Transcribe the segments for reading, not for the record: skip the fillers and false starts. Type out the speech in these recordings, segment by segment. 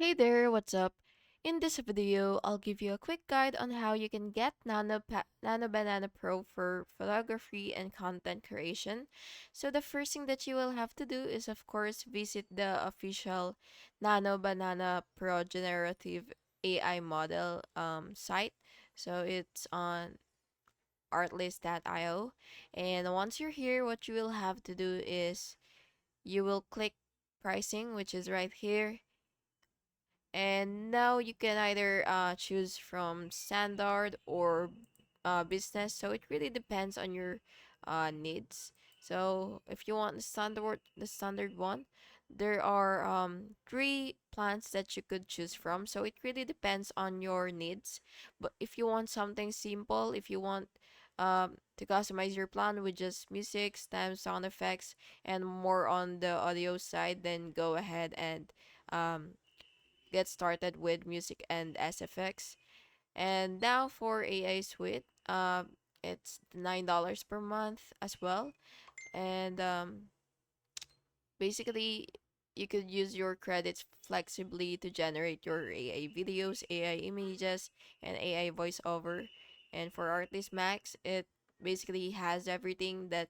Hey there, what's up? In this video, I'll give you a quick guide on how you can get Nano Banana Pro for photography and content creation. So the first thing that you will have to do is of course visit the official Nano Banana Pro generative AI model site. So it's on artlist.io, and once you're here, what you will have to do is you will click pricing, which is right here, and now you can either choose from standard or business. So it really depends on your needs. So if you want the standard one, there are three plans that you could choose from. So it really depends on your needs. But if you want something simple, if you want to customize your plan with just music, stems, sound effects, and more on the audio side, then go ahead and um, get started with music and SFX. And now for AI Suite, it's $9 per month as well. And basically, you could use your credits flexibly to generate your AI videos, AI images, and AI voiceover. And for Artlist Max, it basically has everything that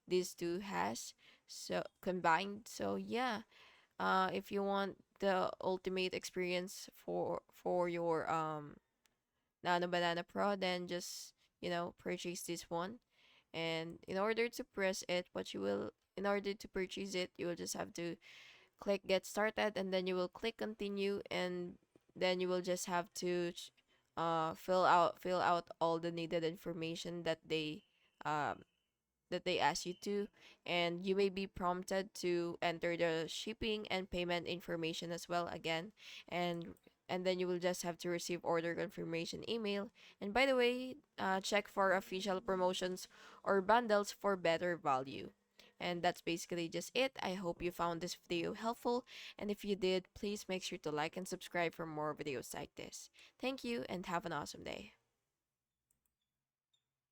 these two has, so combined. So yeah, if you want the ultimate experience for your Nano Banana Pro, then just purchase this one. And in order to press it, in order to purchase it, you will just have to click get started, and then you will click continue, and then you will just have to fill out all the needed information um that they ask you to, and you may be prompted to enter the shipping and payment information as well again, and then you will just have to receive order confirmation email. And by the way, check for official promotions or bundles for better value. And that's basically just it. I hope you found this video helpful, and if you did, please make sure to like and subscribe for more videos like this. Thank you and have an awesome day.